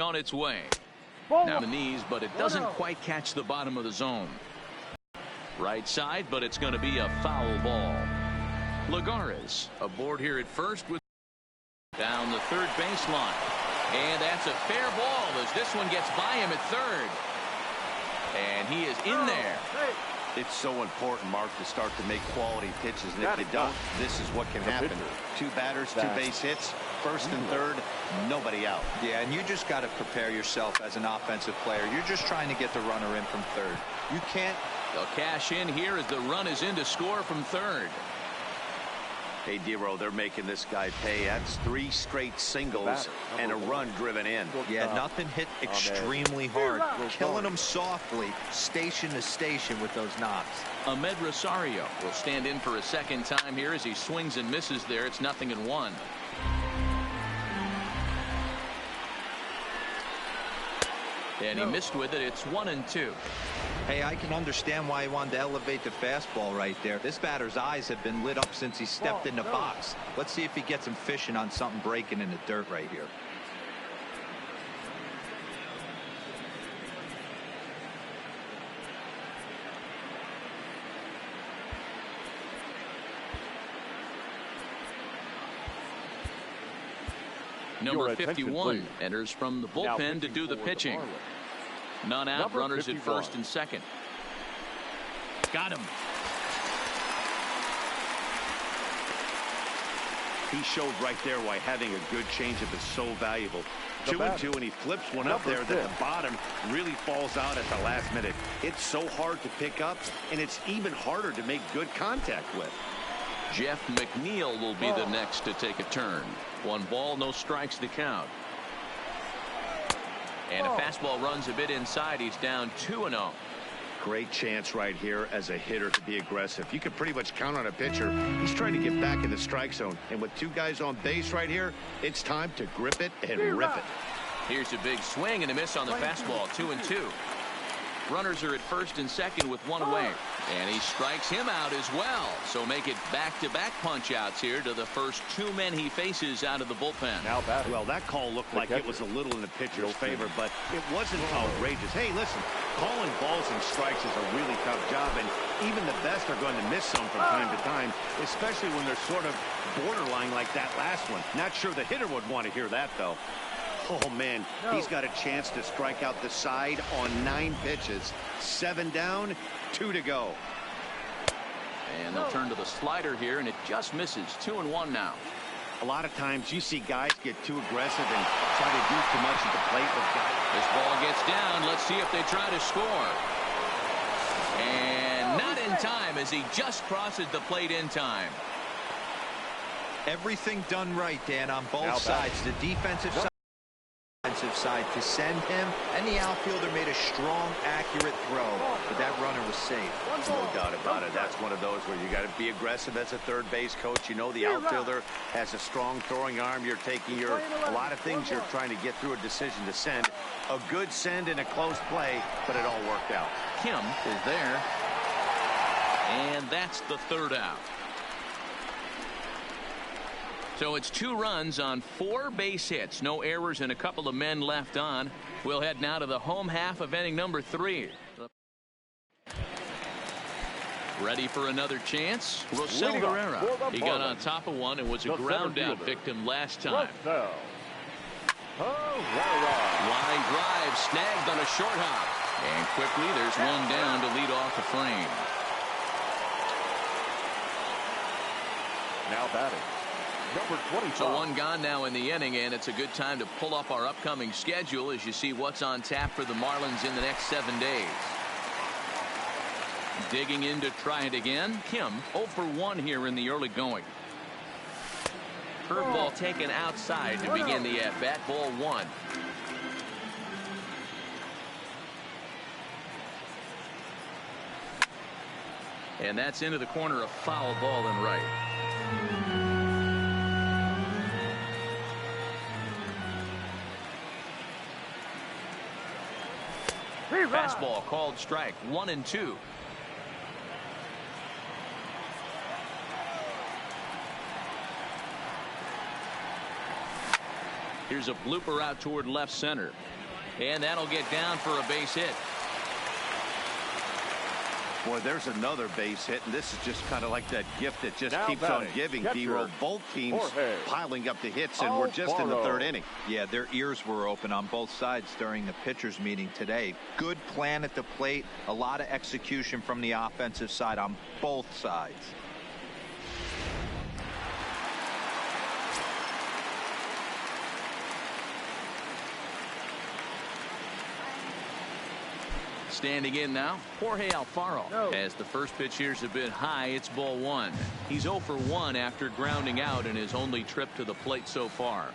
swing on its way. Now the knees, but it doesn't quite catch the bottom of the zone. Right side, but it's going to be a foul ball. Lagares aboard here at first with down the third baseline. And that's a fair ball as this one gets by him at third. And he is in there. It's so important, Mark, to start to make quality pitches, and if you don't, this is what can happen. Two batters, two base hits, first and third, nobody out. Yeah, and you just got to prepare yourself as an offensive player. You're just trying to get the runner in from third. You can't. They'll cash in here as the run is in to score from third. Hey, Dero, they're making this guy pay. That's 3 straight singles and a run driven in. Yeah, nothing hit extremely hard. Killing them softly, station to station with those knocks. Ahmed Rosario will stand in for a second time here as he swings and misses there. It's 0-1. And he missed with it. It's 1-2. Hey, I can understand why he wanted to elevate the fastball right there. This batter's eyes have been lit up since he stepped in the box. Let's see if he gets him fishing on something breaking in the dirt right here. Number 51 enters from the bullpen to do the pitching. None out, runners at first and second. Got him. He showed right there why having a good changeup is so valuable. 2-2, and he flips one up there that the bottom really falls out at the last minute. It's so hard to pick up, and it's even harder to make good contact with. Jeff McNeil will be the next to take a turn. 1 ball, no strikes to count. And a fastball runs a bit inside. He's down 2-0. Great chance right here as a hitter to be aggressive. You can pretty much count on a pitcher. He's trying to get back in the strike zone. And with 2 guys on base right here, it's time to grip it and rip it. Here's a big swing and a miss on the fastball. 2-2. Runners are at first and second with 1 away. And he strikes him out as well. So make it back-to-back punch-outs here to the first 2 men he faces out of the bullpen. Now well, that call looked like it was a little in the pitcher's favor, but it wasn't outrageous. Hey, listen, calling balls and strikes is a really tough job, and even the best are going to miss some from time to time, especially when they're sort of borderline like that last one. Not sure the hitter would want to hear that, though. Oh, man, he's got a chance to strike out the side on 9 pitches. 7 down, 2 to go. And they'll turn to the slider here, and it just misses. 2-1 now. A lot of times you see guys get too aggressive and try to do too much at the plate. With guys. This ball gets down. Let's see if they try to score. And not in time as he just crosses the plate in time. Everything done right, Dan, on both sides. The defensive side to send him, and the outfielder made a strong, accurate throw, but that runner was safe. No doubt about it. That's one of those where you got to be aggressive as a third base coach. You know the outfielder has a strong throwing arm. You're taking a lot of things you're trying to get through a decision to send. A good send in a close play, but it all worked out. Kim is there, and that's the 3rd out. So it's 2 runs on 4 base hits. No errors and a couple of men left on. We'll head now to the home half of inning number 3. Ready for another chance? Rosell Herrera. He got on top of one and was a ground out victim last time. Line drive snagged on a short hop. And quickly there's one down to lead off the frame. Now batting. Number 25. So 1 gone now in the inning, and it's a good time to pull up our upcoming schedule as you see what's on tap for the Marlins in the next 7 days. Digging in to try it again. Kim 0 for 1 here in the early going. Curveball taken outside to begin the at-bat. Ball 1. And that's into the corner, a foul ball and right. Fastball called strike. 1-2. Here's a blooper out toward left center. And that'll get down for a base hit. Boy, there's another base hit, and this is just kind of like that gift that just Now keeps on giving, D-Roll. Both teams piling up the hits, and we're just in the third inning. Yeah, their ears were open on both sides during the pitchers' meeting today. Good plan at the plate, a lot of execution from the offensive side on both sides. Standing in now, Jorge Alfaro. As the first pitch here's a bit high, it's ball one. He's 0 for 1 after grounding out in his only trip to the plate so far.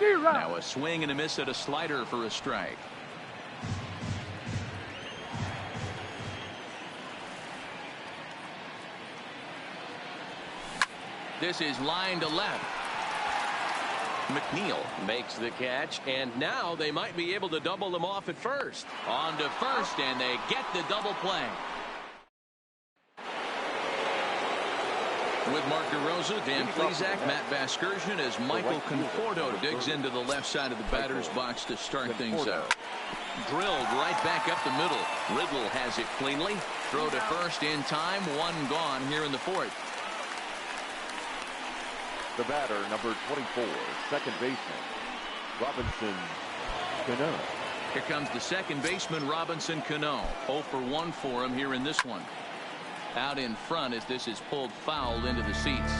Now a swing and a miss at a slider for a strike. This is line to left. McNeil makes the catch, and now they might be able to double them off at first. On to first, and they get the double play. With Mark DeRosa, Dan Plesac, Matt Vasgersian, as Michael Conforto digs into the left side of the batter's box to start things out. Drilled right back up the middle. Riddle has it cleanly. Throw to first in time. One gone here in the fourth. The batter, number 24, second baseman, Robinson Cano. Here comes the second baseman, Robinson Cano. 0 for 1 for him here in this one. Out in front as this is pulled foul into the seats.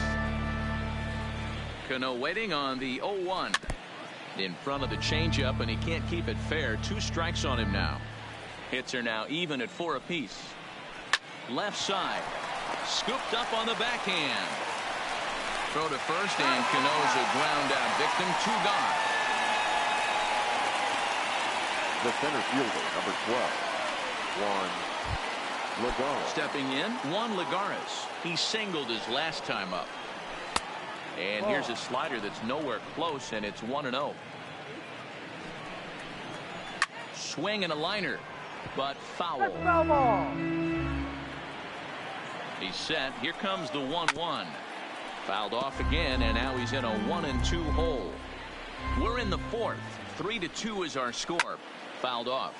Cano waiting on the 0-1. In front of the changeup, and he can't keep it fair. 2 strikes on him now. Hits are now even at 4 apiece. Left side. Scooped up on the backhand. Throw to first, and Cano's a ground out victim. 2 gone. The center fielder, number 12, Juan Lagares. Stepping in, Juan Lagares. He singled his last time up. And here's a slider that's nowhere close, and it's 1-0. Swing and a liner, but foul. He's set. Here comes the 1-1. Fouled off again, and now he's in a 1-2 hole. We're in the fourth. 3-2 is our score. Fouled off.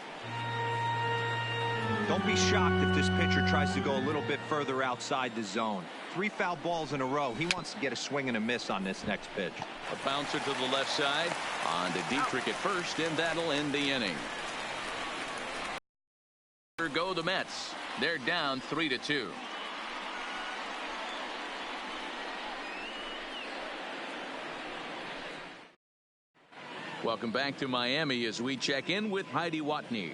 Don't be shocked if this pitcher tries to go a little bit further outside the zone. 3 foul balls in a row. He wants to get a swing and a miss on this next pitch. A bouncer to the left side. On to Dietrich at first, and that'll end the inning. Here go the Mets. They're down 3-2. Welcome back to Miami as we check in with Heidi Watney.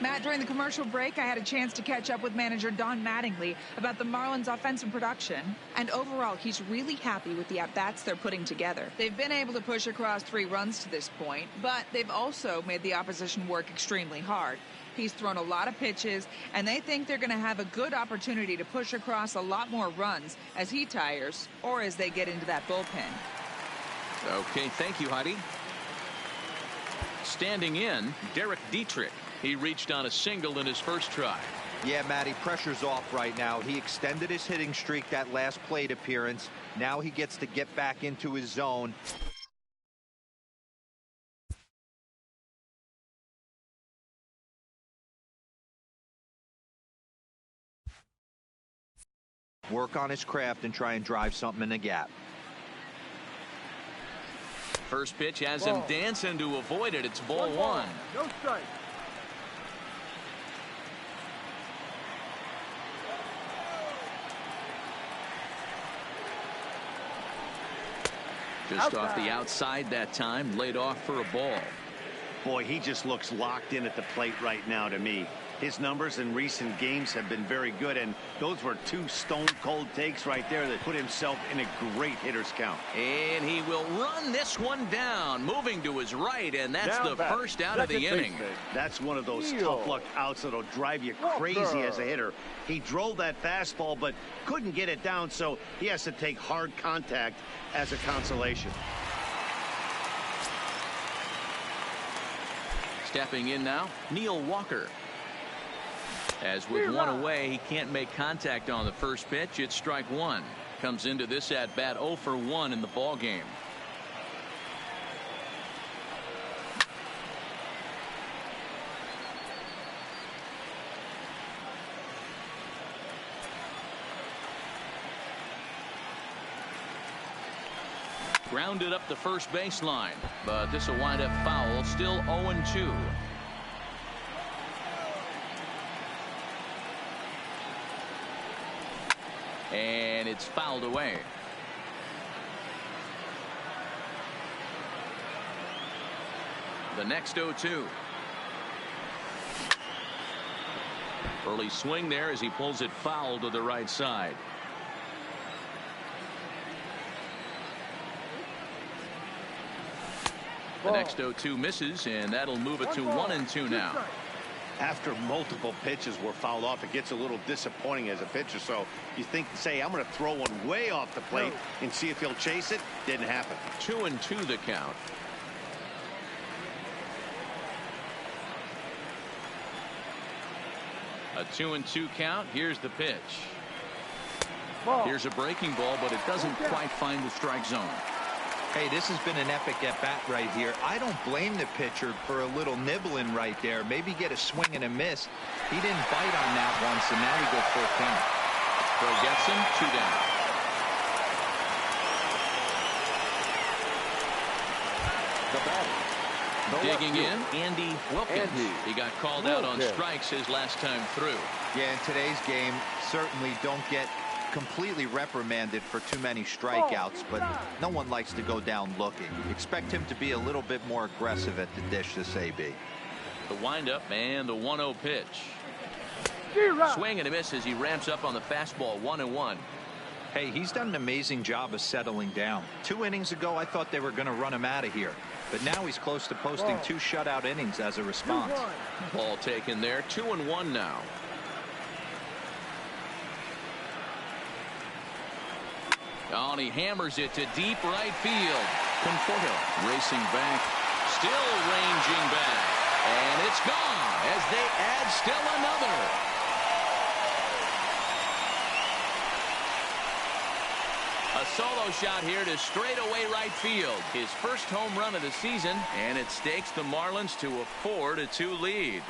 Matt, during the commercial break, I had a chance to catch up with manager Don Mattingly about the Marlins' offensive production. And overall, he's really happy with the at-bats they're putting together. They've been able to push across 3 runs to this point, but they've also made the opposition work extremely hard. He's thrown a lot of pitches, and they think they're going to have a good opportunity to push across a lot more runs as he tires or as they get into that bullpen. Okay, thank you, Heidi. Standing in, Derek Dietrich. He reached on a single in his first try. Yeah, Matty, pressure's off right now. He extended his hitting streak that last plate appearance. Now he gets to get back into his zone. Work on his craft and try and drive something in the gap. First pitch has him dancing to avoid it. It's ball 1. No strike. Just off the outside that time, laid off for a ball. Boy, he just looks locked in at the plate right now to me. His numbers in recent games have been very good, and those were 2 stone-cold takes right there that put himself in a great hitter's count. And he will run this one down, moving to his right, and that's the first out of the inning. That's one of those tough-luck outs that'll drive you crazy as a hitter. He drove that fastball, but couldn't get it down, so he has to take hard contact as a consolation. Stepping in now, Neil Walker. As with 1 away, he can't make contact on the first pitch. It's strike 1. Comes into this at bat 0 for 1 in the ball game. Grounded up the first baseline, but this will wind up foul. Still 0-2. And it's fouled away. The next 0-2. Early swing there as he pulls it foul to the right side. The next 0-2 misses, and that'll move it to 1-2 now. After multiple pitches were fouled off, it gets a little disappointing as a pitcher. So you think, say, I'm going to throw one way off the plate and see if he'll chase it. Didn't happen. 2-2 the count. A 2-2 count. Here's the pitch. Here's a breaking ball, but it doesn't quite find the strike zone. Hey, this has been an epic at-bat right here. I don't blame the pitcher for a little nibbling right there. Maybe get a swing and a miss. He didn't bite on that one, so now we go full count. Throw gets him, 2 down. The batter. Digging in, Andy Wilkins. He got called out on strikes his last time through. Yeah, in today's game, certainly don't get completely reprimanded for too many strikeouts, but no one likes to go down looking. Expect him to be a little bit more aggressive at the dish this AB. The windup and the 1-0 pitch. Swing and a miss as he ramps up on the fastball. 1-1. Hey, he's done an amazing job of settling down. 2 innings ago, I thought they were going to run him out of here, but now he's close to posting 2 shutout innings as a response. Ball taken there. 2-1 now. Oh, and he hammers it to deep right field. Conforto racing back, still ranging back, and it's gone as they add still another. A solo shot here to straightaway right field. His first home run of the season, and it stakes the Marlins to a 4-2 lead.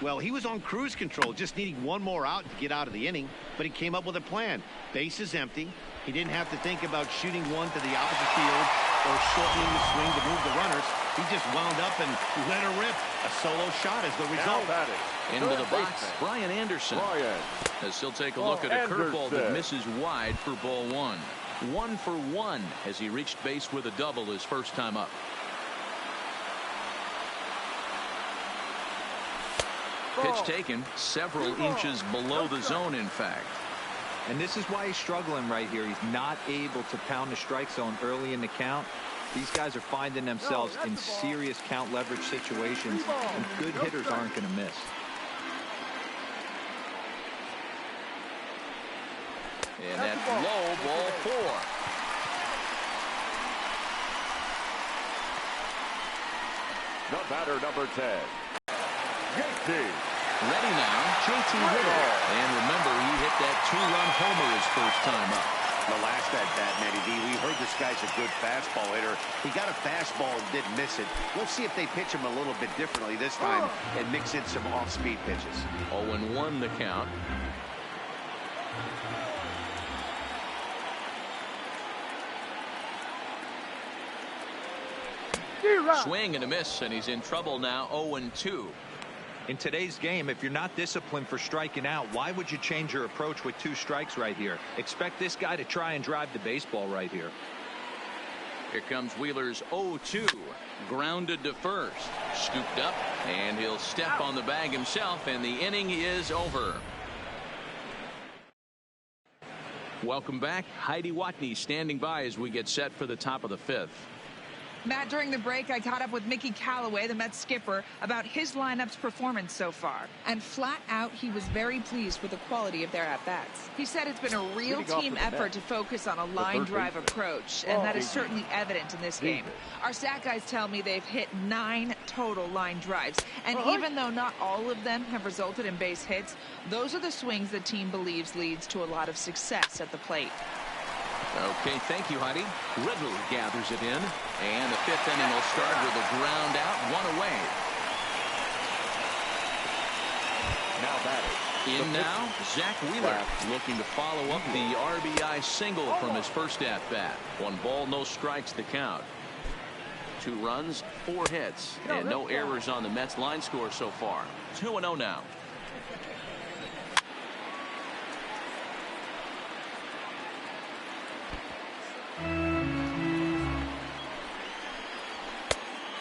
Well, he was on cruise control, just needing one more out to get out of the inning, but he came up with a plan. Base is empty. He didn't have to think about shooting one to the opposite field or shortening the swing to move the runners. He just wound up and let her rip. A solo shot is the result. Into the box, Brian Anderson. As he'll take a look at a curveball that misses wide for ball 1. 1 for 1 as he reached base with a double his first time up. Pitch taken several inches below the zone, in fact. And this is why he's struggling right here. He's not able to pound the strike zone early in the count. These guys are finding themselves in serious count leverage situations, and good hitters aren't going to miss. And that's low, ball 4. The batter, number 10. Ready now, JT Riddle. And remember, he hit that 2-run homer his first time up. The last at bat, Matty D, we heard this guy's a good fastball hitter. He got a fastball and didn't miss it. We'll see if they pitch him a little bit differently this time and mix in some off-speed pitches. 0-1 the count. Swing and a miss, and he's in trouble now. 0-2. In today's game, if you're not disciplined for striking out, why would you change your approach with 2 strikes right here? Expect this guy to try and drive the baseball right here. Here comes Wheeler's 0-2. Grounded to first. Scooped up, and he'll step on the bag himself, and the inning is over. Welcome back. Heidi Watney standing by as we get set for the top of the 5th. Matt, during the break, I caught up with Mickey Callaway, the Mets skipper, about his lineup's performance so far. And flat out, he was very pleased with the quality of their at-bats. He said it's been a real team effort to focus on a line drive approach, and that is certainly evident in this game. Our stat guys tell me they've hit 9 total line drives. And even though not all of them have resulted in base hits, those are the swings the team believes leads to a lot of success at the plate. Okay, thank you, Heidi. Riddle gathers it in, and the 5th inning will start with a ground out, 1 away. Now batting. In now, Zach Wheeler looking to follow up the RBI single from his first at-bat. 1 ball, no strikes the count. 2 runs, 4 hits, and no errors on the Mets line score so far. 2-0 now.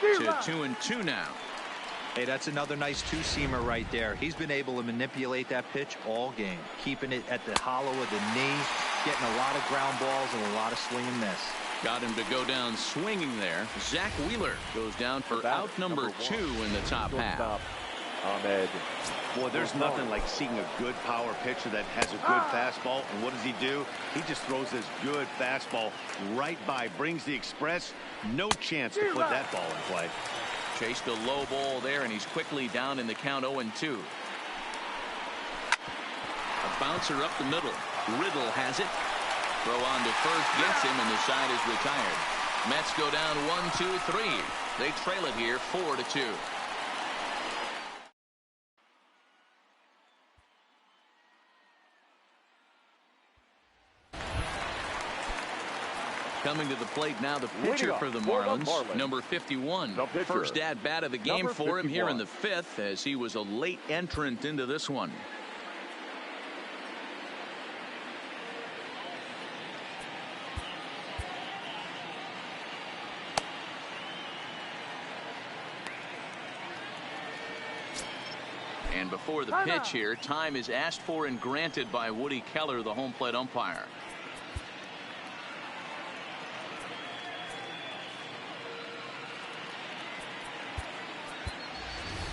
To 2-2 now. Hey, that's another nice two-seamer right there. He's been able to manipulate that pitch all game, keeping it at the hollow of the knee, getting a lot of ground balls and a lot of swing and miss. Got him to go down swinging there. Zach Wheeler goes down for out number 2 in the top half. Ahmed. Boy, there's nothing like seeing a good power pitcher that has a good fastball. And what does he do? He just throws this good fastball right by, brings the express. No chance to put that ball in play. Chased a low ball there, and he's quickly down in the count 0-2. A bouncer up the middle. Riddle has it. Throw on to first gets him, and the side is retired. Mets go down 1-2-3. They trail it here 4-2. Coming to the plate now, the pitcher for the Marlins, number 51. First at-bat of the game for him here in the 5th, as he was a late entrant into this one. And before the pitch here, time is asked for and granted by Woody Keller, the home plate umpire.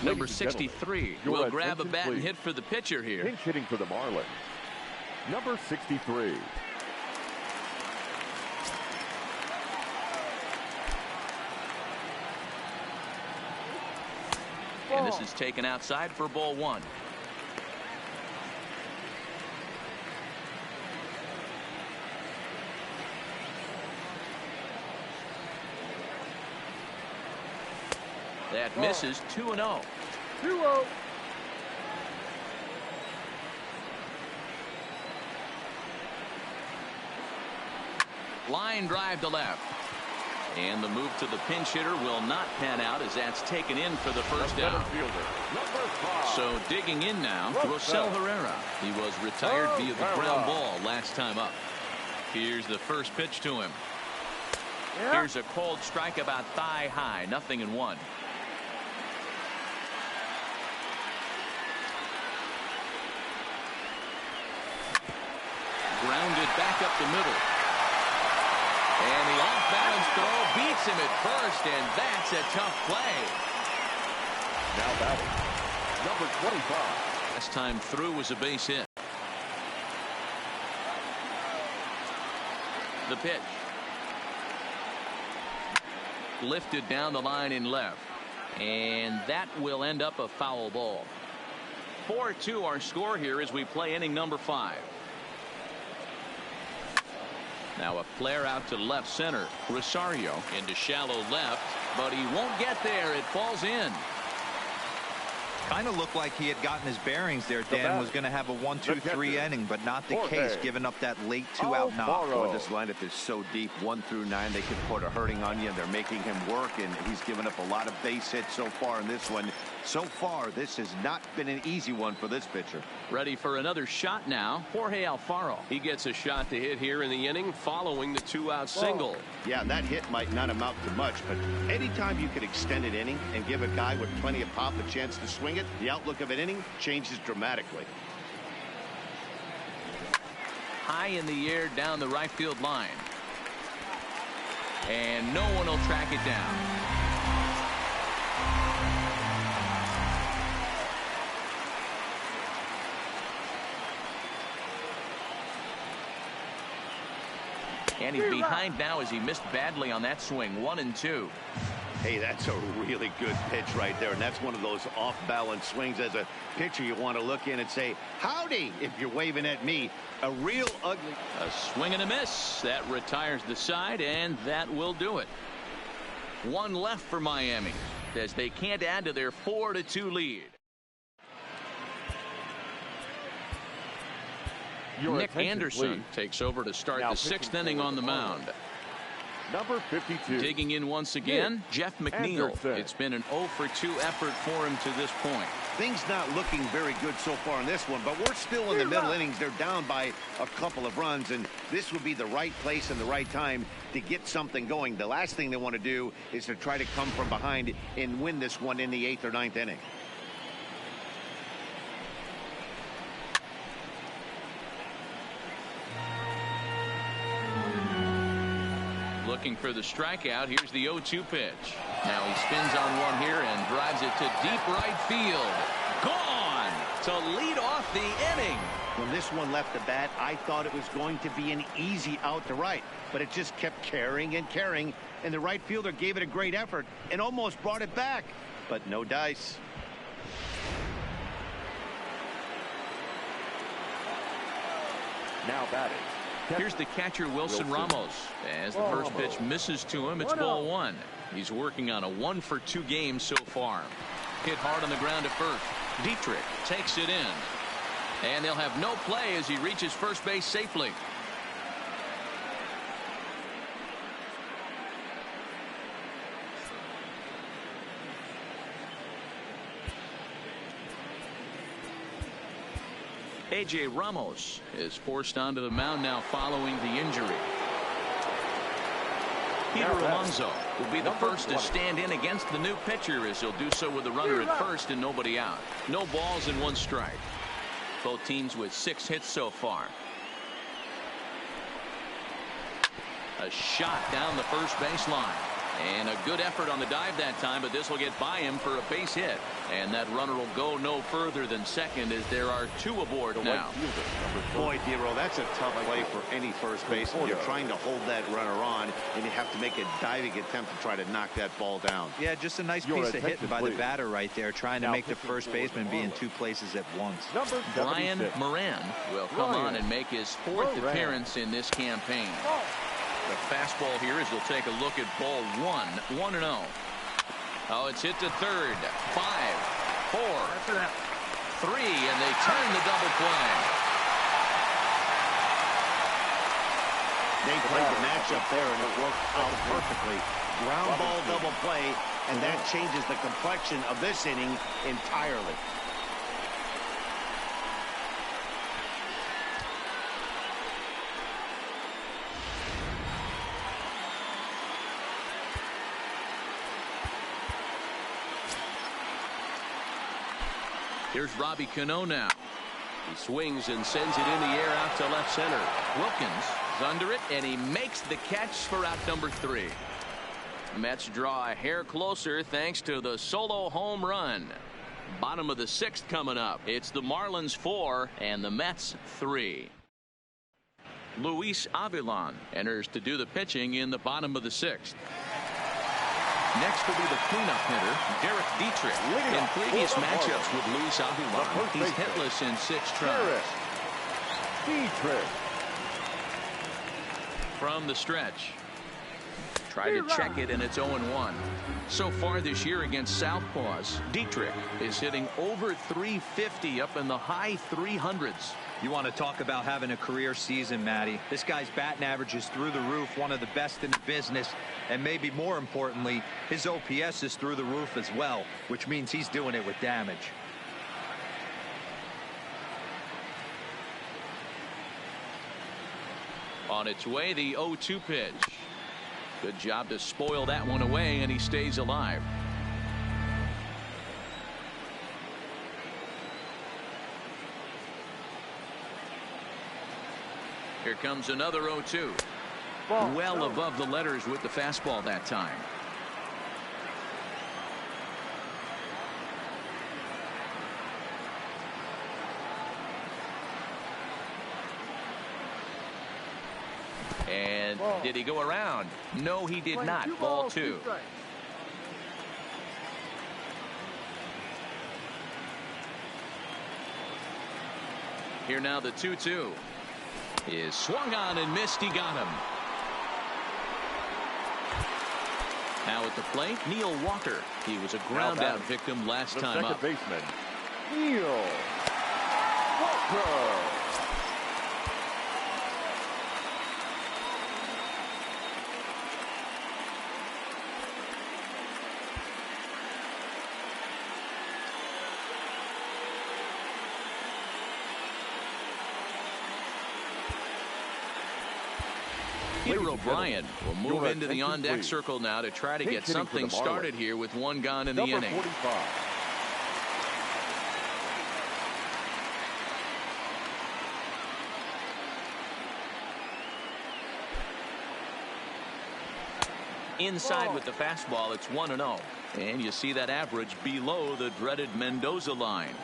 Number 63 will grab a bat and hit for the pitcher here. Pinch hitting for the Marlins. Number 63. And this is taken outside for ball 1. That misses. 2-0. 2-0. Line drive to left. And the move to the pinch hitter will not pan out, as that's taken in for the first down. So digging in now, Rosell Herrera. He was retired via the ground ball last time up. Here's the first pitch to him. Here's a cold strike about thigh high. 0-1. Grounded back up the middle. And the off-balance throw beats him at first, and that's a tough play. Now batting, number 25. Last time through was a base hit. The pitch. Lifted down the line in left. And that will end up a foul ball. 4-2 our score here as we play inning number 5. Now a flare out to left center. Rosario into shallow left, but he won't get there. It falls in. Kind of looked like he had gotten his bearings there. Dan was going to have a 1-2-3 inning, but not the case, giving up that late 2-out knock. Boy, this lineup is so deep, 1 through 9. They can put a hurting on you, and they're making him work, and he's given up a lot of base hits so far in this one. So far, this has not been an easy one for this pitcher. Ready for another shot now. Jorge Alfaro. He gets a shot to hit here in the inning following the 2-out single. Yeah, that hit might not amount to much, but anytime you can extend an inning and give a guy with plenty of pop a chance to swing it, the outlook of an inning changes dramatically. High in the air down the right field line. and no one will track it down. And he's behind now as he missed badly on that swing. 1-2. Hey, that's a really good pitch right there, and that's one of those off-balance swings. As a pitcher, you want to look in and say, howdy, if you're waving at me. A real ugly. A swing and a miss. That retires the side, and that will do it. One left for Miami as they can't add to their 4-2 lead. Nick Anderson takes over to start the 6th inning on the mound. Number 52. Digging in once again, Jeff McNeil. It's been an 0-for-2 effort for him to this point. Things not looking very good so far in this one, but we're still in the middle innings. They're down by a couple of runs, and this would be the right place and the right time to get something going. The last thing they want to do is to try to come from behind and win this one in the 8th or 9th inning. Looking for the strikeout. Here's the 0-2 pitch. Now he spins on one here and drives it to deep right field. Gone to lead off the inning. When this one left the bat, I thought it was going to be an easy out to right, but it just kept carrying and carrying, and the right fielder gave it a great effort and almost brought it back, but no dice. Now batting. Here's the catcher, Wilson Ramos. As the first pitch misses to him, it's ball one. He's working on a 1-for-2 game so far. Hit hard on the ground at first. Dietrich takes it in. And they'll have no play as he reaches first base safely. A.J. Ramos is forced onto the mound now following the injury. Peter Alonso will be the first to stand in against the new pitcher as he'll do so with the runner at first and nobody out. No balls and 1 strike. Both teams with 6 hits so far. A shot down the first baseline. And a good effort on the dive that time, but this will get by him for a base hit. And that runner will go no further than second as there are 2 aboard now. Boy, Dero, that's a tough play for any first baseman. You're trying to hold that runner on, and you have to make a diving attempt to try to knock that ball down. Yeah, just a nice piece of hitting by the batter right there, trying to make the first baseman be in 2 places at once. Brian Moran will come on and make his 4th appearance in this campaign. The fastball here as he'll take a look at ball 1, 1-0. Oh, it's hit to third. 5, 4, 3, and they turn the double play. They played the matchup there, and it worked out perfectly. Ground ball double play, and that changes the complexion of this inning entirely. Here's Robbie Cano now. He swings and sends it in the air out to left center. Wilkins is under it, and he makes the catch for out number 3. Mets draw a hair closer thanks to the solo home run. Bottom of the 6th coming up. It's the Marlins 4 and the Mets 3. Luis Avilan enters to do the pitching in the bottom of the 6th. Next will be the cleanup hitter, Derek Dietrich. In previous matchups with Luis Avilan, he's hitless in 6 tries. Dietrich. From the stretch. Try to check it, and it's 0-1. So far this year against Southpaws, Dietrich is hitting over 350 up in the high 300s. You want to talk about having a career season, Matty. This guy's batting average is through the roof, one of the best in the business, and maybe more importantly, his OPS is through the roof as well, which means he's doing it with damage. On its way, the 0-2 pitch. Good job to spoil that one away, and he stays alive. Here comes another 0-2. Well above the letters with the fastball that time. And did he go around? No, he did not. Ball two. Here now the 2-2 is swung on and missed. He got him. Now at the plate, Neil Walker. He was a ground out victim last time up. Second baseman, Neil Walker. Peter O'Brien will move into the on-deck circle now to try to get something started here with one gone in the inning. 45. Inside with the fastball, it's 1-0. And you see that average below the dreaded Mendoza line.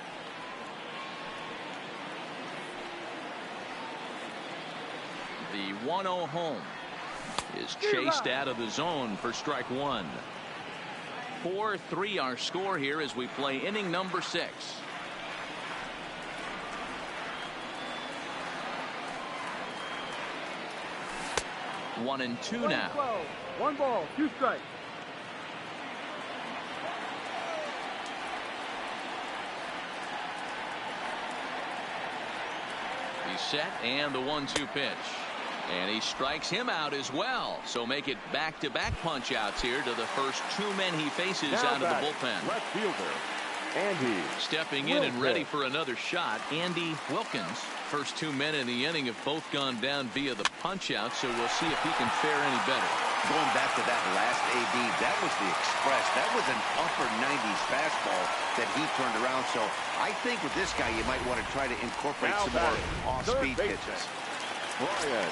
The 1-0 home is chased out of the zone for strike one. 4-3 our score here as we play inning number 6. One and two now. 1 ball, 2 strikes. He's set and the 1-2 pitch. And he strikes him out as well. So make it back-to-back punch-outs here to the first 2 men he faces out of the bullpen. Left fielder, Andy stepping in and ready for another shot, Andy Wilkins. First 2 men in the inning have both gone down via the punch-out, so we'll see if he can fare any better. Going back to that last AB, that was the express. That was an upper 90s fastball that he turned around. So I think with this guy, you might want to try to incorporate some more off-speed pitches. Brian.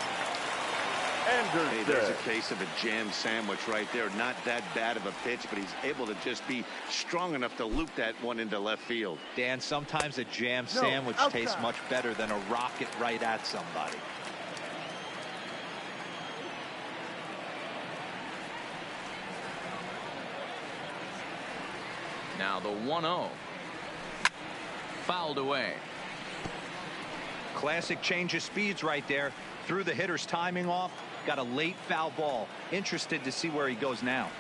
Hey, there's a case of a jam sandwich right there. Not that bad of a pitch, but he's able to just be strong enough to loop that one into left field. Dan, sometimes a jam sandwich tastes much better than a rocket right at somebody. Now the 1-0. Fouled away. Classic change of speeds right there. Threw the hitter's timing off. Got a late foul ball. Interested to see where he goes now.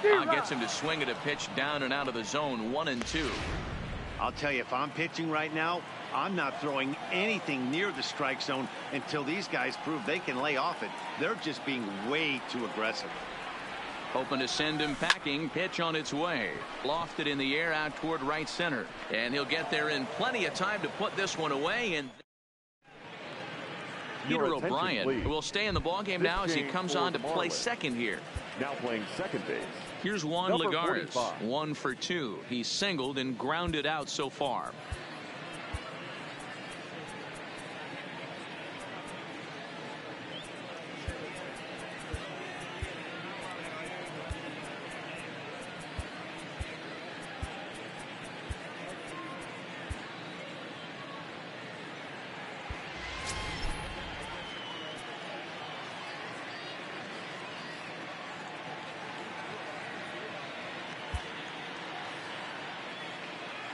Gets him to swing at a pitch down and out of the zone. 1-2. I'll tell you, if I'm pitching right now, I'm not throwing anything near the strike zone until these guys prove they can lay off it. They're just being way too aggressive. Hoping to send him packing. Pitch on its way. Lofted in the air out toward right center. And he'll get there in plenty of time to put this one away. And Peter O'Brien, who will stay in the ballgame now as he comes on to play second here. Now playing second base. Here's Juan Lagares. 1 for 2. He's singled and grounded out so far.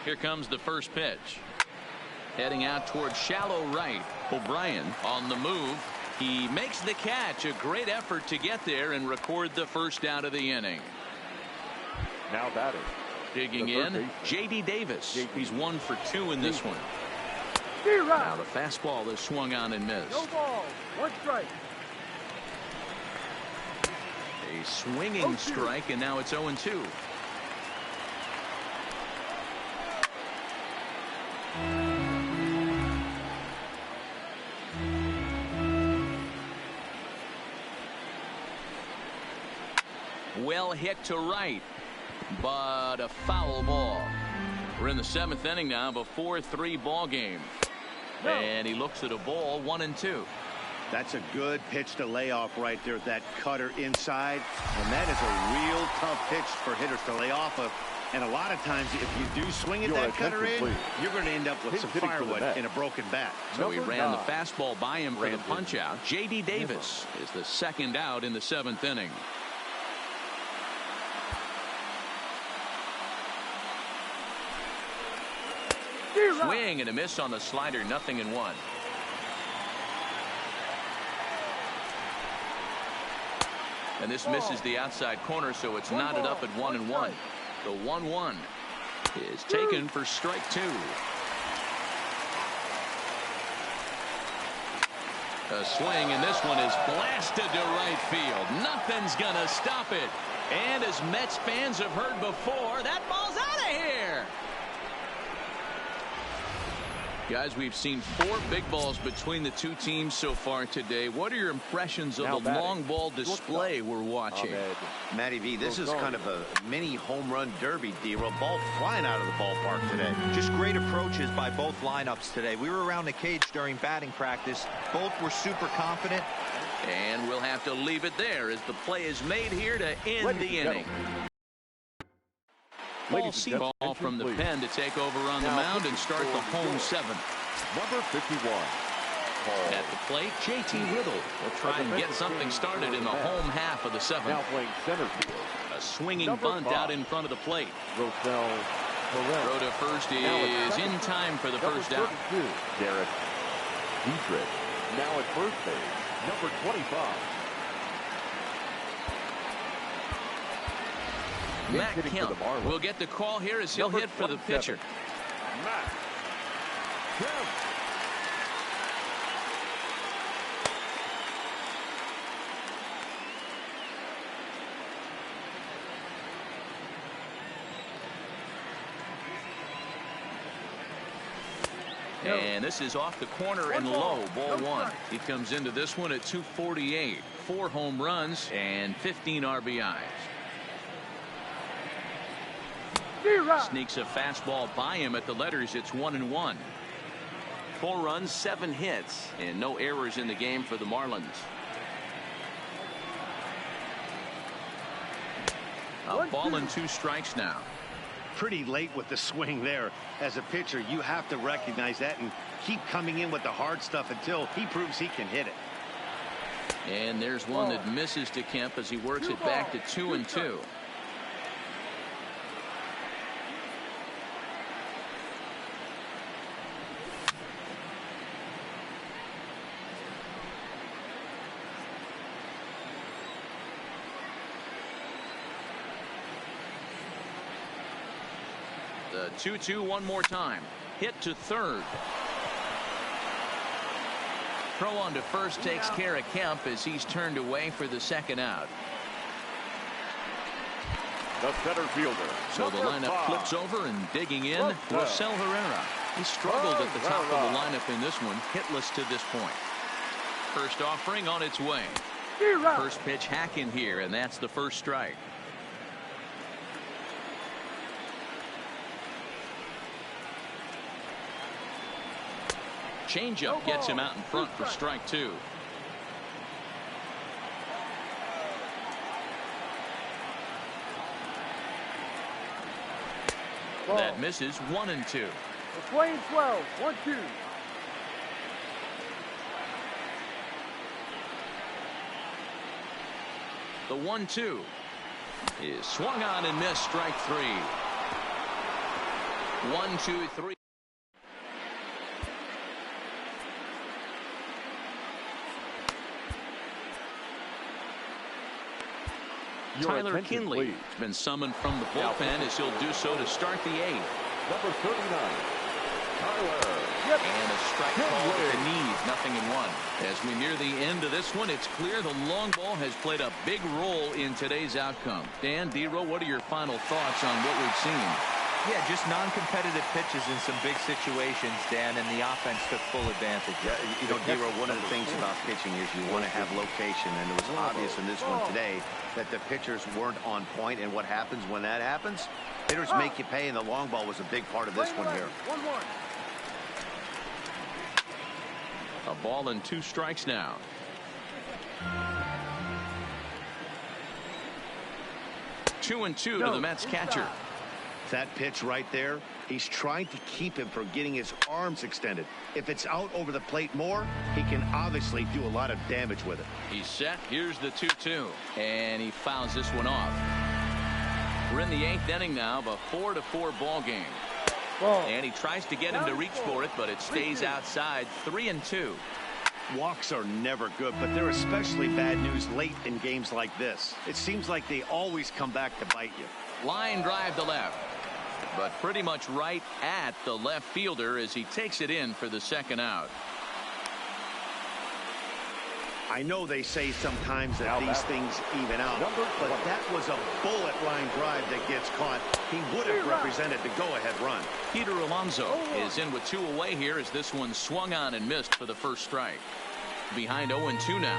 Here comes the first pitch. Heading out toward shallow right. O'Brien on the move. He makes the catch. A great effort to get there and record the first out of the inning. Now batting. Digging in, J.D. Davis. He's 1 for 2 in this one. Now the fastball is swung on and missed. No ball, 1 strike. A swinging strike, and now it's 0-2. Well hit to right, but a foul ball. We're in the 7th inning now of a 4-3 ball game. And he looks at a ball, 1-2. That's a good pitch to lay off right there, that cutter inside. And that is a real tough pitch for hitters to lay off of. And a lot of times, if you do swing at that cutter in, you're going to end up with some firewood in a broken bat. So he ran the fastball by him for the punch out. J.D. Davis is the second out in the 7th inning. Swing and a miss on the slider, 0-1. And this misses the outside corner, so it's knotted up at 1-1. The 1-1 is taken for strike 2. A swing, and this one is blasted to right field. Nothing's gonna stop it. And as Mets fans have heard before, that ball's out of here. Guys, we've seen 4 big balls between the two teams so far today. What are your impressions of the long ball display we're watching? Matty V, this is kind of a mini home run derby, D-Roll. Ball flying out of the ballpark today. Just great approaches by both lineups today. We were around the cage during batting practice. Both were super confident. And we'll have to leave it there as the play is made here to end the inning. Paul Seaball from the pen to take over on the mound and start the home 7th. Number 51. At the plate, J.T. Riddle will try and get something started in the home half of the 7th. Now playing center field. A swinging bunt out in front of the plate. Throw to first is in time for the first out. Derek Dietrich. Now at first base, number 25. Matt Kemp will get the call here as he'll hit for the pitcher. Matt Kemp. And this is off the corner and low, ball 1. He comes into this one at 248, 4 home runs and 15 RBIs. Sneaks a fastball by him at the letters. It's 1-1. 4 runs, 7 hits, and no errors in the game for the Marlins. A ball and 2 strikes now. Pretty late with the swing there. As a pitcher, you have to recognize that and keep coming in with the hard stuff until he proves he can hit it. And there's one that misses to Kemp as he works it back to 2-2. The 2-2 one more time. Hit to third. Throw on to first takes care of Kemp as he's turned away for the second out. The center fielder. So the lineup flips over and digging in, Rosell Herrera. He struggled at the top of the lineup in this one, hitless to this point. First offering on its way. First pitch hack in here, and that's the first strike. Changeup gets him out in front for strike 2. That misses. 1-2. Playing 12. 1-2. The 1-2 is swung on and missed. Strike 3. 1-2-3. Tyler Kinley has been summoned from the bullpen as he'll do so to start the 8th. Number 39, Tyler. And a strike call at the knees, 0-1. As we near the end of this one, it's clear the long ball has played a big role in today's outcome. Dan, D-Roll, what are your final thoughts on what we've seen? Yeah, just non-competitive pitches in some big situations, Dan, and the offense took full advantage. Yeah, you know, D-Roll, one of the things about pitching is you want to have location, and it was obvious in this one today that the pitchers weren't on point, and what happens when that happens? Hitters make you pay, and the long ball was a big part of this one here. A ball and 2 strikes now. Two and two to the Mets catcher. That pitch right there, he's trying to keep him from getting his arms extended. If it's out over the plate more, he can obviously do a lot of damage with it. He's set. Here's the 2-2. And he fouls this one off. We're in the 8th inning now of a 4-4 ball game. And he tries to get him to reach for it, but it stays outside. 3-2. Walks are never good, but they're especially bad news late in games like this. It seems like they always come back to bite you. Line drive to left, but pretty much right at the left fielder as he takes it in for the 2nd out. I know they say sometimes that these things even out, but that was a bullet line drive that gets caught. He would have represented the go-ahead run. Peter Alonso is in with 2 away here as this one swung on and missed for the 1st strike. Behind 0-2 now.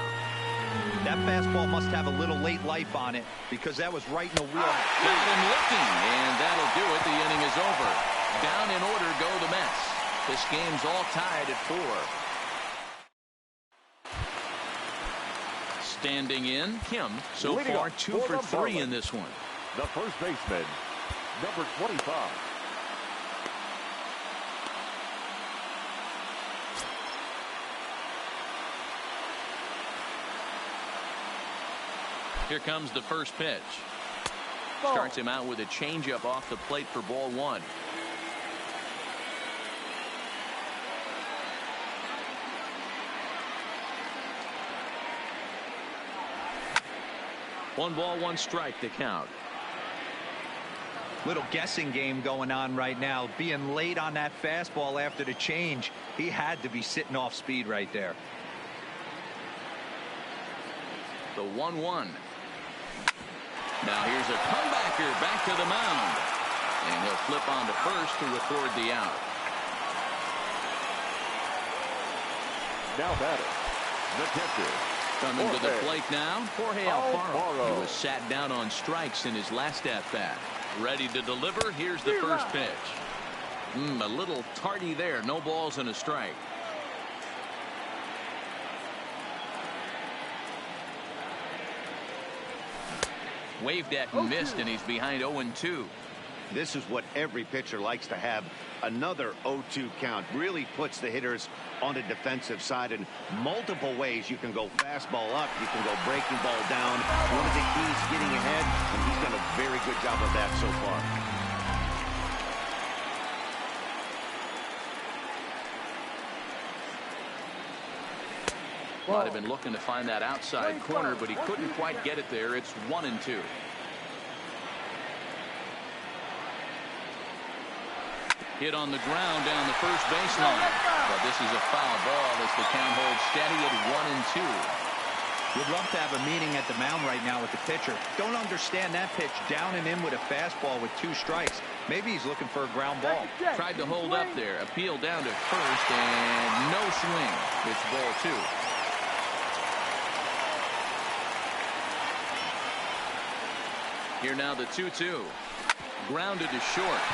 That fastball must have a little late life on it because that was right in the wheel. Got him looking, and that'll do it. The inning is over. Down in order go the Mets. This game's all tied at 4. Standing in, Kim, so far 2 for 3 in this one. The first baseman, number 25. Here comes the first pitch. Starts him out with a changeup off the plate for ball 1. One ball, 1 strike to count. Little guessing game going on right now. Being late on that fastball after the change, he had to be sitting off speed right there. The 1-1. Now here's a comebacker back to the mound. And he'll flip on to first to record the out. Now batting, the catcher. Coming to the plate now, Jorge Alfaro. He was sat down on strikes in his last at-bat. Ready to deliver. Here's the first pitch. A little tardy there. No balls and a strike. Waved at and missed, and he's behind 0-2. This is what every pitcher likes to have. Another 0-2 count really puts the hitters on the defensive side in multiple ways. You can go fastball up, you can go breaking ball down. One of the keys getting ahead, and he's done a very good job of that so far. Might have been looking to find that outside corner, but he couldn't quite get it there. It's 1-2. Hit on the ground down the first baseline. But this is a foul ball as the count holds steady at 1-2. Would love to have a meeting at the mound right now with the pitcher. Don't understand that pitch down and in with a fastball with 2 strikes. Maybe he's looking for a ground ball. Tried to hold up there. Appeal down to first and no swing. It's ball 2. Here now the 2-2. Grounded to short.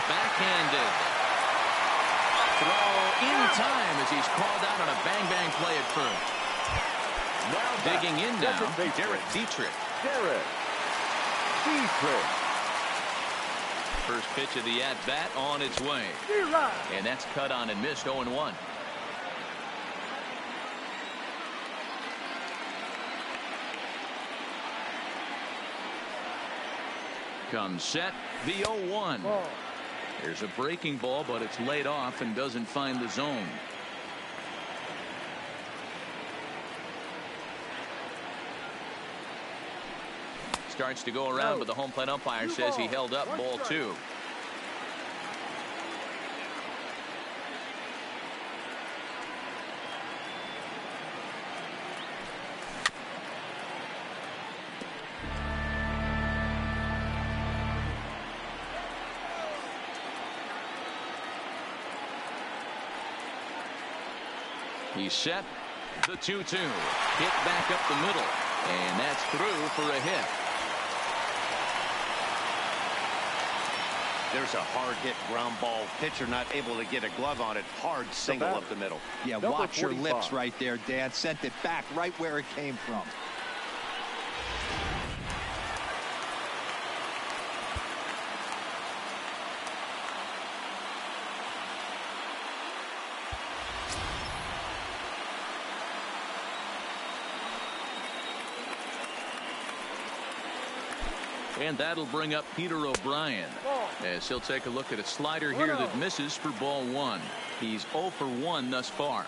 Backhanded. Throw in time as he's called out on a bang-bang play at first. Now digging in now, Derek Dietrich. First pitch of the at-bat on its way. And that's cut on and missed 0-1. Comes set, the 0-1. There's a breaking ball, but it's laid off and doesn't find the zone. Starts to go around, but the home plate umpire says he held up ball 2. He's set. The 2-2. Hit back up the middle. And that's through for a hit. There's a hard-hit ground ball. Pitcher not able to get a glove on it. Hard single up the middle. Yeah, watch your lips right there, Dan. Sent it back right where it came from. And that'll bring up Peter O'Brien as he'll take a look at a slider here that misses for ball one. He's 0 for 1 thus far.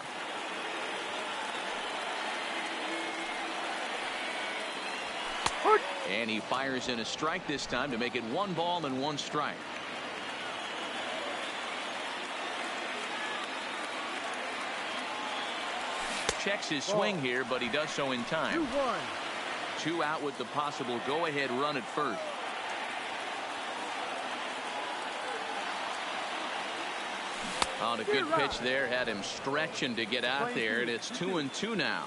And he fires in a strike this time to make it 1 ball and 1 strike. Checks his swing here, but he does so in time. 2-1. 2 out with the possible go-ahead run at first. On a good pitch there, had him stretching to get out there, and it's 2-2 now.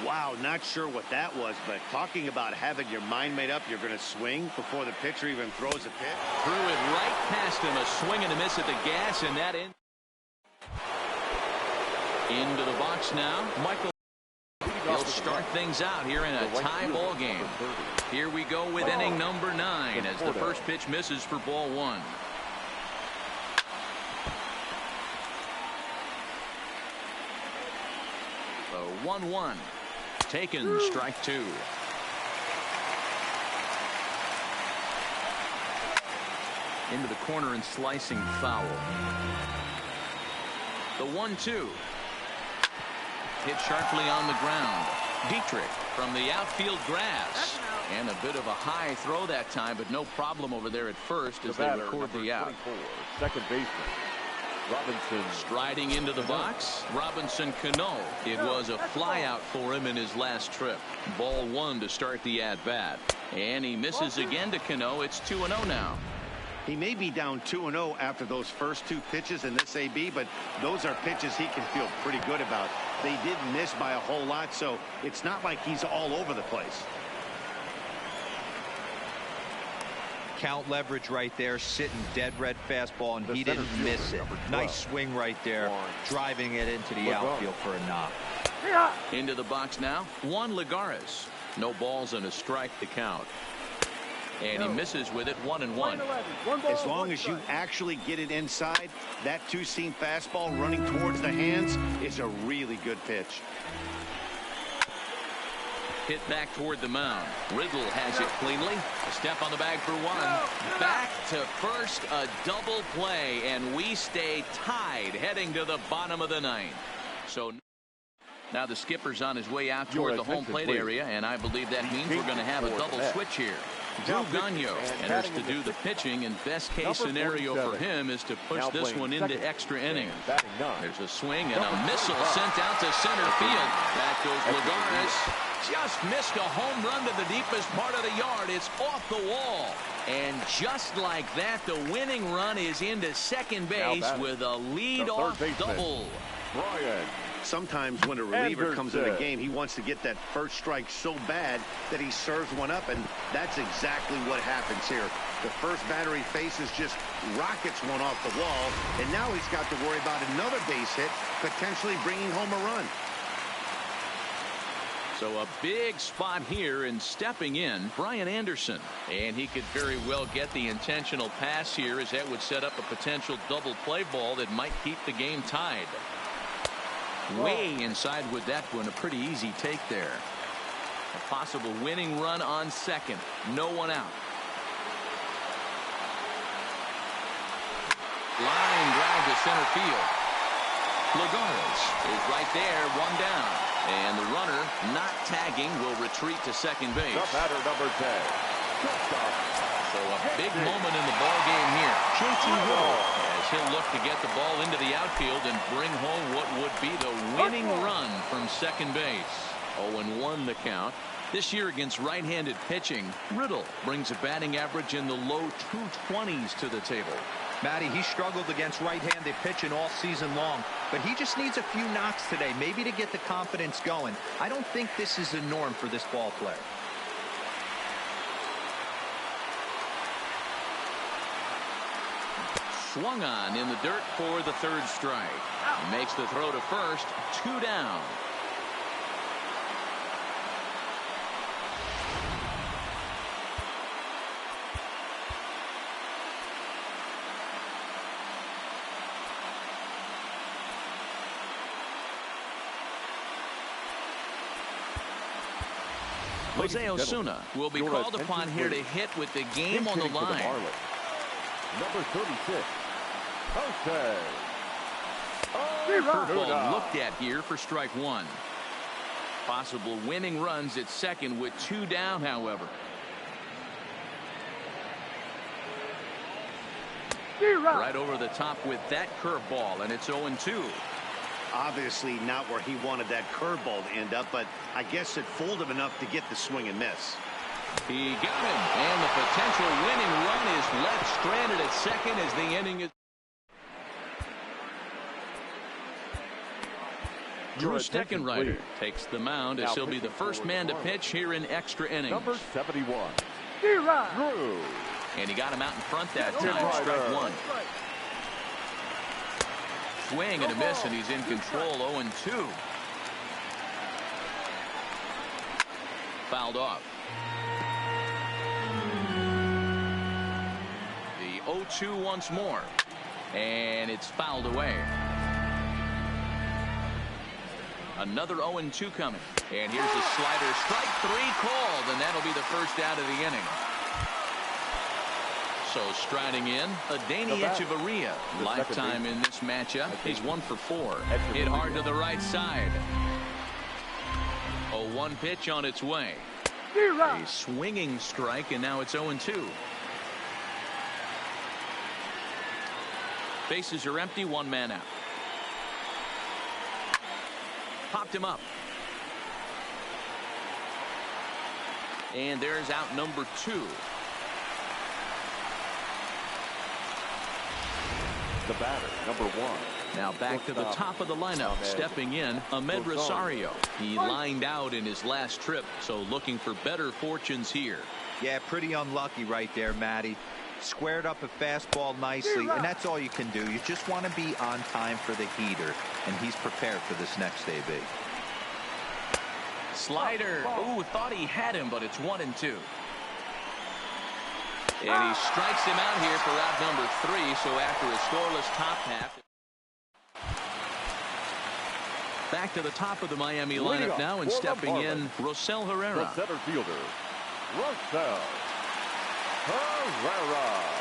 Wow, not sure what that was, but talking about having your mind made up, you're going to swing before the pitcher even throws a pitch. Threw it right past him, a swing and a miss at the gas, and that into the box now. Michael. He'll start things out here in a tie ball game. Here we go with inning number 9 as the first pitch misses for ball 1. So 1-1. Taken, strike 2. Into the corner and slicing foul. The 1-2. Hit sharply on the ground. Dietrich from the outfield grass. And a bit of a high throw that time, but no problem over there at first as they record the out. Second baseman, Robinson. Striding into the box, Robinson Cano. It was a fly out for him in his last trip. Ball 1 to start the at-bat. And he misses again to Cano. It's 2-0 now. He may be down 2-0 after those first 2 pitches in this AB, but those are pitches he can feel pretty good about. They did miss by a whole lot, so it's not like he's all over the place. Count leverage right there, sitting dead red fastball, and he didn't miss it. Nice swing right there, driving it into the outfield for a knock. Into the box now, Juan Lagares. No balls and a strike to count. And he misses with it 1-1. As long as you actually get it inside, that 2-seam fastball running towards the hands is a really good pitch. Hit back toward the mound. Riddle has it cleanly. A step on the bag for 1. Back to first, a double play, and we stay tied heading to the bottom of the 9th. So now the skipper's on his way out toward the home plate area, and I believe that means we're going to have a double switch here. Drew Gagnon enters to do the pitching, and best case scenario for him is to push this one into extra innings. There's a swing and a missile sent out to center field. That goes Lagares. Just missed a home run to the deepest part of the yard. It's off the wall. And just like that, the winning run is into second base with a lead-off double. Brian. Sometimes when a reliever comes in the game, he wants to get that first strike so bad that he serves one up, and that's exactly what happens here. The first batter he faces just rockets one off the wall, and now he's got to worry about another base hit, potentially bringing home a run. So a big spot here, and stepping in, Brian Anderson. And he could very well get the intentional pass here, as that would set up a potential double play ball that might keep the game tied. Way inside with that one, a pretty easy take there. A possible winning run on second. No one out. Line drive to center field. Lagares is right there, 1 down. And the runner, not tagging, will retreat to second base. The batter, number 10. So a big moment in the ball game here. JT Riddle, as he'll look to get the ball into the outfield and bring home what would be the winning run from second base. 0-1 the count. This year against right-handed pitching, Riddle brings a batting average in the low 220s to the table. Matty, he struggled against right-handed pitching all season long, but he just needs a few knocks today, maybe to get the confidence going. I don't think this is the norm for this ball player. swung on in the dirt for the third strike. He makes the throw to first. 2 down. Jose Osuna will be called upon here to hit with the game on the line. Number 36, Jose. Curveball looked at here for strike 1. Possible winning runs at second with 2 down, however. Right over the top with that curveball, and it's 0-2. Obviously not where he wanted that curveball to end up, but I guess it fooled him enough to get the swing and miss. He got him, and the potential winning run is left stranded at second as the inning is. Drew Steckenrider takes the mound as he'll be the first man to pitch here in extra innings. Number 71, Drew. And he got him out in front that time. Strike 1. Swing and a miss, and he's in control. 0-2. Fouled off. The 0-2 once more, and it's fouled away. Another 0-2 coming, and here's a slider. Strike 3 called, and that'll be the first out of the inning. So striding in, Adeiny Echeverria. Lifetime in this matchup. He's 1 for 4. Hit hard to the right side. 0-1 pitch on its way. A swinging strike, and now it's 0-2. Bases are empty, 1 man out. Popped him up. And there's out number 2. The batter, number 1. Now back to the top of the lineup. Stepping in, Ahmed Rosario. He lined out in his last trip, so looking for better fortunes here. Yeah, pretty unlucky right there, Matty. Squared up a fastball nicely, and that's all you can do. You just want to be on time for the heater, and he's prepared for this next AB. Slider. Ooh, thought he had him, but it's 1-2. And he strikes him out here for out number 3. So after a scoreless top half. Back to the top of the Miami lineup now, and stepping in, Rosell Herrera. The center fielder, Rosell Herrera.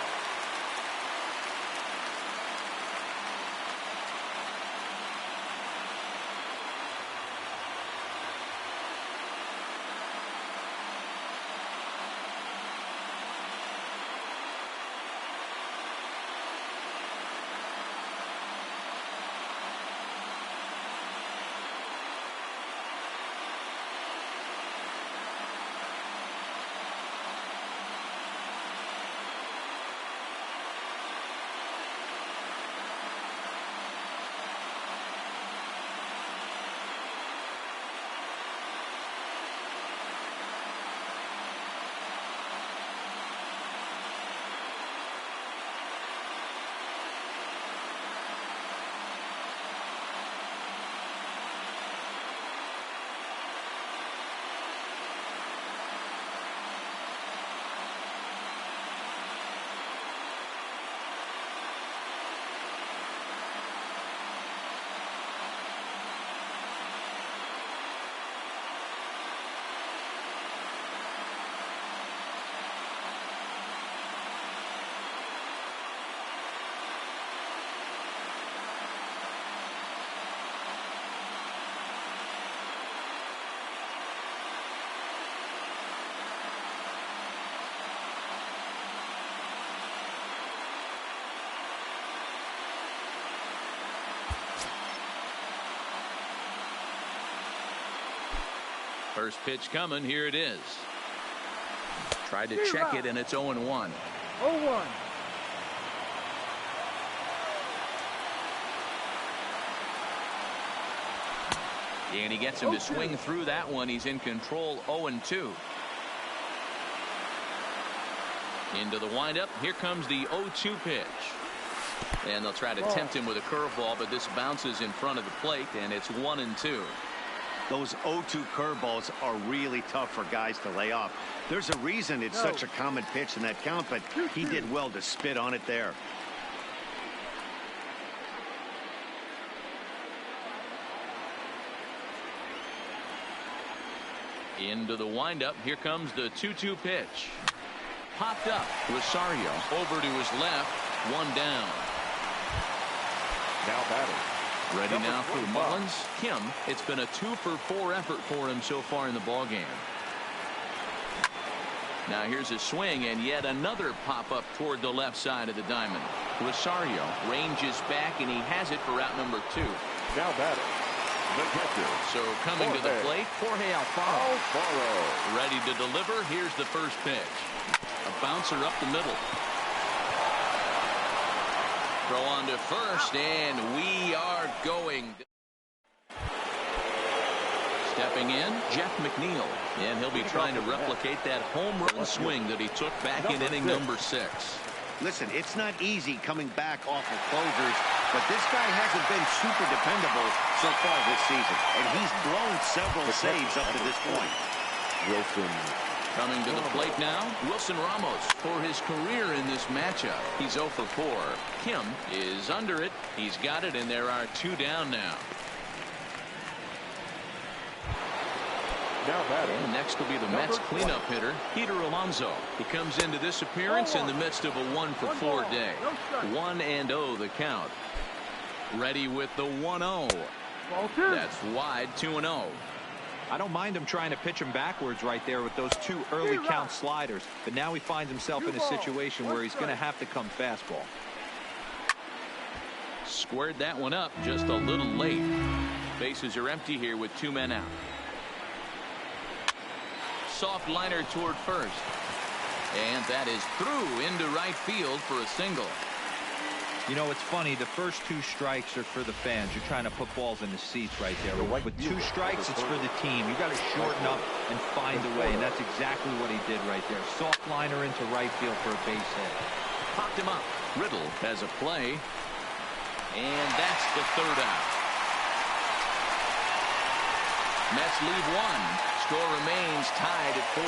First pitch coming. Here it is. Tried to check it, and it's 0-1. 0-1. And he gets him to swing through that one. He's in control. 0-2. Into the windup. Here comes the 0-2 pitch. And they'll try to tempt him with a curveball, but this bounces in front of the plate, and it's 1-2. Those 0-2 curveballs are really tough for guys to lay off. There's a reason it's such a common pitch in that count, but he did well to spit on it there. Into the windup. Here comes the 2-2 pitch. Popped up. Rosario over to his left. One down. Now batting. Ready now for Marlins. Kim. It's been a 2-for-4 effort for him so far in the ballgame. Now here's a swing and yet another pop up toward the left side of the diamond. Rosario ranges back and he has it for route number 2. Now batting. The catcher. So coming to the plate, Jorge Alfaro. Ready to deliver. Here's the first pitch. A bouncer up the middle. Throw on to first, and we are going. Stepping in, Jeff McNeil, and he'll be trying to replicate that home run swing that he took back in inning number 6. Listen, it's not easy coming back off of closers, but this guy hasn't been super dependable so far this season, and he's blown several saves up to this point. Wilson. Coming to the plate now, Wilson Ramos for his career in this matchup. He's 0 for 4. Kim is under it. He's got it, and there are 2 down now. Now batting. And next will be the Mets cleanup hitter, Peter Alonso. He comes into this appearance in the midst of a 1 for 4 day. 1-0 the count. Ready with the 1-0. That's wide. 2-0. I don't mind him trying to pitch him backwards right there with those 2 early count sliders, but now he finds himself in a situation where he's going to have to come fastball. Squared that one up just a little late. Bases are empty here with 2 men out. Soft liner toward first, and that is through into right field for a single. You know, it's funny, the first 2 strikes are for the fans. You're trying to put balls in the seats right there. With 2 strikes, it's for the team. You got to shorten up and find a way, and that's exactly what he did right there. Soft liner into right field for a base hit. Popped him up. Riddle has a play, and that's the 3rd out. Mets lead 1. Score remains tied at 4.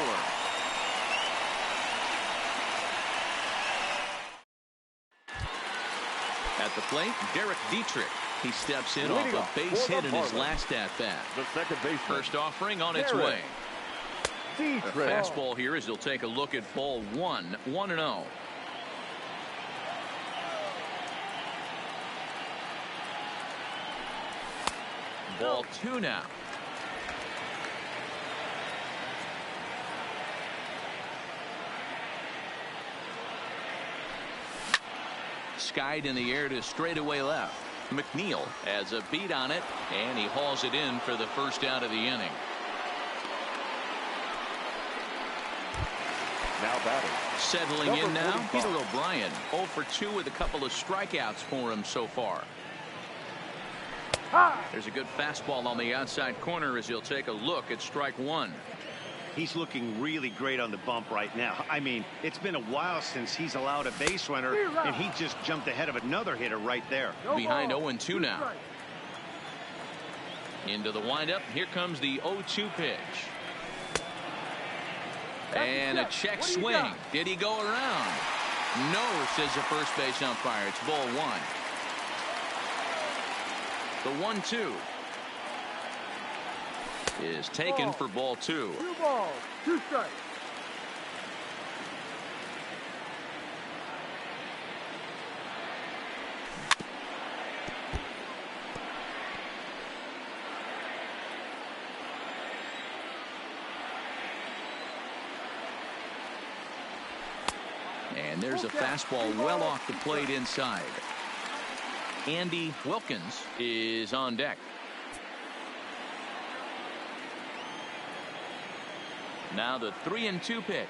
At the plate, Derek Dietrich. He steps in off a base hit in his last at-bat. The second baseman. First offering on its way. A fastball here as he'll take a look at ball 1. 1-0. Ball 2 now. Skied in the air to straightaway left. McNeil has a beat on it, and he hauls it in for the first out of the inning. Now batting. Settling in now, Peter O'Brien. 0 for 2 with a couple of strikeouts for him so far. There's a good fastball on the outside corner as he'll take a look at strike 1. He's looking really great on the bump right now. I mean, it's been a while since he's allowed a base runner, and he just jumped ahead of another hitter right there. Behind 0-2 now. Into the windup. Here comes the 0-2 pitch. And a check swing. Did he go around? No, says the first base umpire. It's ball 1. The 1-2 is taken for ball 2. 2 balls, 2 strikes. And there's a fastball well off the plate inside. Andy Wilkins is on deck. Now the 3-2 pitch.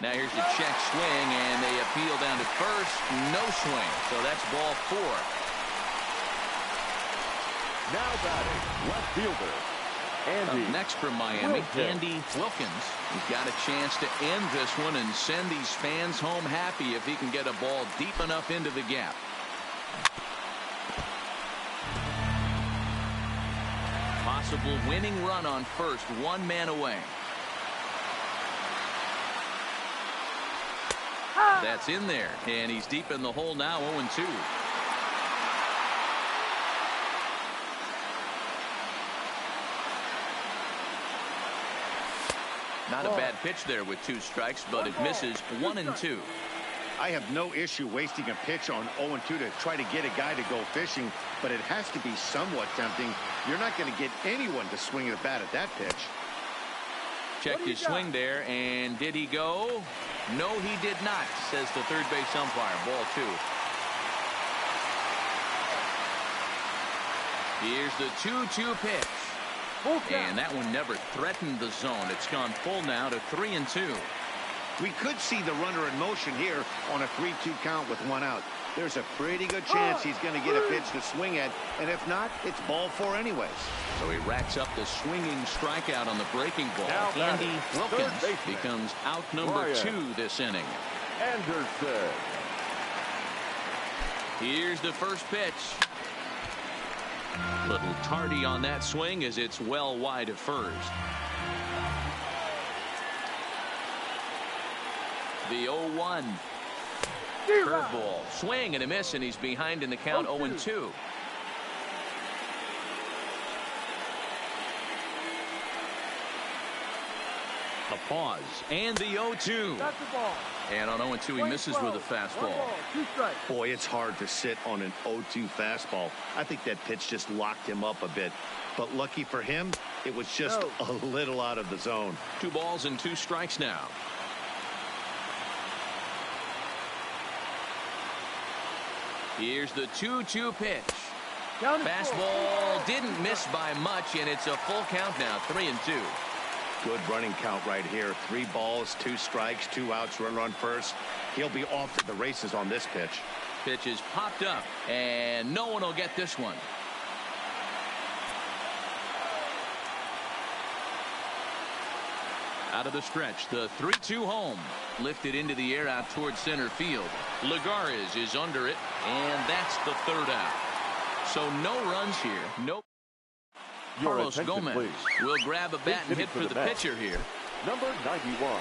Now here's the check swing, and they appeal down to first. No swing, so that's ball 4. Now batting, left fielder, Up next from Miami, Andy Wilkins. He's got a chance to end this one and send these fans home happy if he can get a ball deep enough into the gap. Possible winning run on first, one man away. That's in there, and he's deep in the hole now, 0-2. Not a bad pitch there with 2 strikes, but it misses 1-2. I have no issue wasting a pitch on 0-2 to try to get a guy to go fishing, but it has to be somewhat tempting. You're not going to get anyone to swing the bat at that pitch. Checked his swing there, and did he go? No, he did not, says the third base umpire. Ball 2. Here's the 2-2 pitch. And that one never threatened the zone. It's gone full now to 3-2. We could see the runner in motion here on a 3-2 count with 1 out. There's a pretty good chance he's going to get a pitch to swing at, and if not, it's ball 4 anyways. So he racks up the swinging strikeout on the breaking ball. Andy Wilkins becomes out number 2 this inning. Anderson. Here's the first pitch. Little tardy on that swing as it's well wide of first. The 0-1. Curveball. Swing and a miss, and he's behind in the count 0-2. A pause. And the 0-2. And on 0-2, he misses with a fastball. Boy, it's hard to sit on an 0-2 fastball. I think that pitch just locked him up a bit. But lucky for him, it was just a little out of the zone. 2 balls and 2 strikes now. Here's the 2-2 pitch. Fastball didn't miss by much, and it's a full count now, 3-2. Good running count right here. 3 balls, 2 strikes, 2 outs, runner on first. He'll be off to the races on this pitch. Pitch is popped up, and no one will get this one. Out of the stretch, the 3-2 home. Lifted into the air out towards center field. Lagares is under it, and that's the 3rd out. So no runs here. No. Carlos Gomez will grab a bat and hit for the pitcher here. Number 91.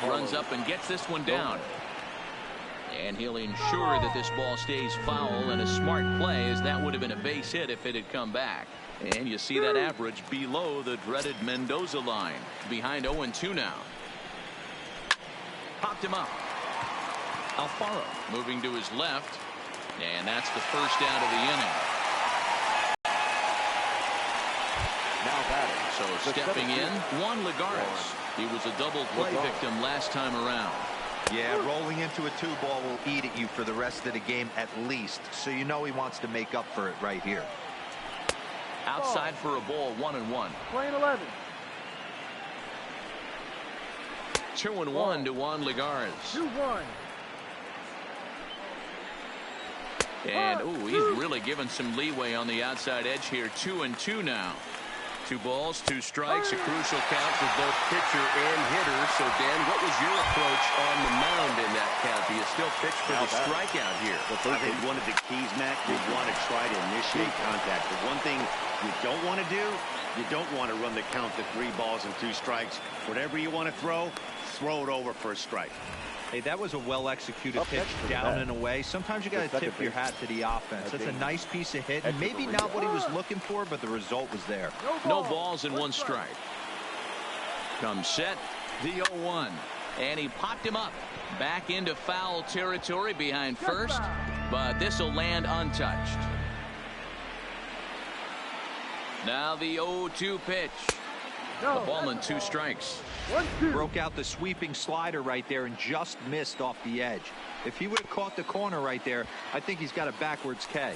Runs up and gets this one down. And he'll ensure that this ball stays foul, and a smart play, as that would have been a base hit if it had come back. And you see that average below the dreaded Mendoza line. Behind 0-2 now. Popped him up. Alfaro moving to his left. And that's the first out of the inning. Now batting. So stepping in, Juan Lagares. He was a double play victim last time around. Yeah, rolling into a 2-ball will eat at you for the rest of the game at least. So you know he wants to make up for it right here. Outside for a ball, 1-1. Playing 11. 2-1 to Juan Lagares. 2-1. And, ooh, he's really given some leeway on the outside edge here. 2-2 now. 2 balls, 2 strikes, a crucial count for both pitcher and hitter. So, Dan, what was your approach on the mound in that count? Do you still pitch for the strikeout here? I think one of the keys, Matt, you want to try to initiate contact. The one thing you don't want to do, you don't want to run the count to 3 balls and 2 strikes. Whatever you want to throw it over for a strike. Hey, that was a well-executed pitch down and away. Sometimes you got to tip your hat to the offense. That's a nice piece of hit. And maybe not what he was looking for, but the result was there. No balls and 1 strike. Comes set, the 0-1. And he popped him up. Back into foul territory behind first. But this will land untouched. Now the 0-2 pitch. A ball and 2 strikes. Broke out the sweeping slider right there and just missed off the edge. If he would have caught the corner right there, I think he's got a backwards K.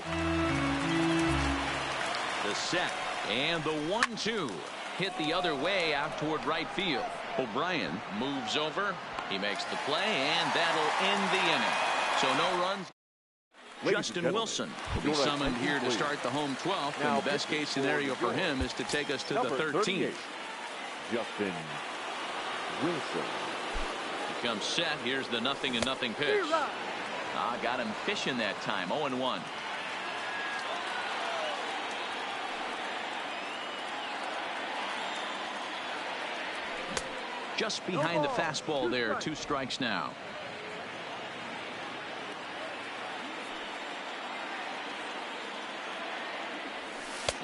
The set and the 1-2 hit the other way out toward right field. O'Brien moves over. He makes the play, and that'll end the inning. So no runs. Justin Wilson will be summoned here to start the home 12th, and the best case scenario for him is to take us to the 13th. Justin Wilson. He comes set. Here's the 0-0 pitch. Got him fishing that time. 0-1. Just behind the fastball there. 2 strikes now.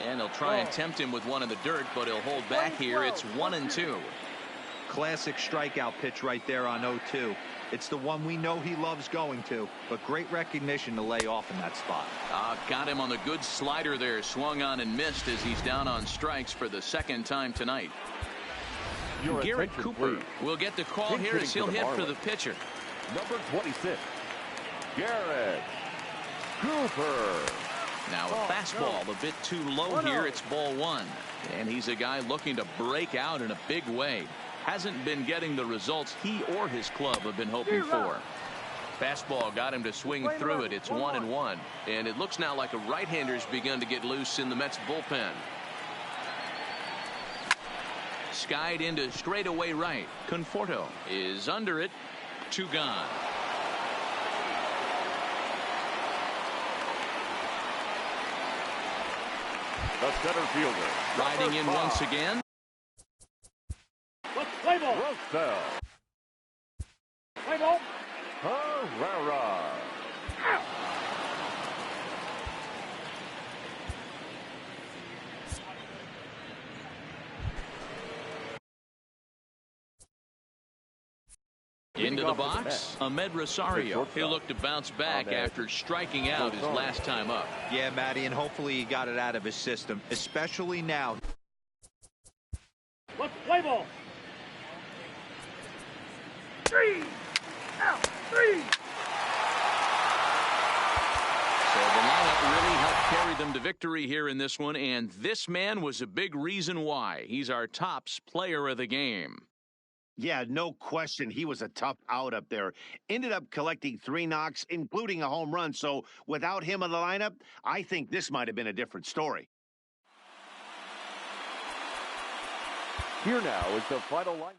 And he'll try and tempt him with one in the dirt, but he'll hold back here. It's 1-2. Classic strikeout pitch right there on 0-2. It's the one we know he loves going to, but great recognition to lay off in that spot. Got him on the good slider there. Swung on and missed as he's down on strikes for the 2nd time tonight. Garrett Cooper will get the call here as he'll hit for the pitcher. Number 26, Garrett Cooper. Now a fastball a bit too low here. It's ball 1. And he's a guy looking to break out in a big way. Hasn't been getting the results he or his club have been hoping for. Fastball got him to swing through it. It's 1-1. And it looks now like a right-hander's begun to get loose in the Mets bullpen. Skied into straightaway right. Conforto is under it. 2 gone. The center fielder. Riding in once again. Play ball. Russell. Play ball. Herrera. Into the box, Ahmed Rosario. He'll look to bounce back after striking out his last time up. Yeah, Matty, and hopefully he got it out of his system, especially now. Let's play ball. 3 out. 3. So the lineup really helped carry them to victory here in this one, and this man was a big reason why. He's our tops player of the game. Yeah, no question. He was a tough out up there. Ended up collecting 3 knocks, including a home run. So without him in the lineup, I think this might have been a different story. Here now is the final line.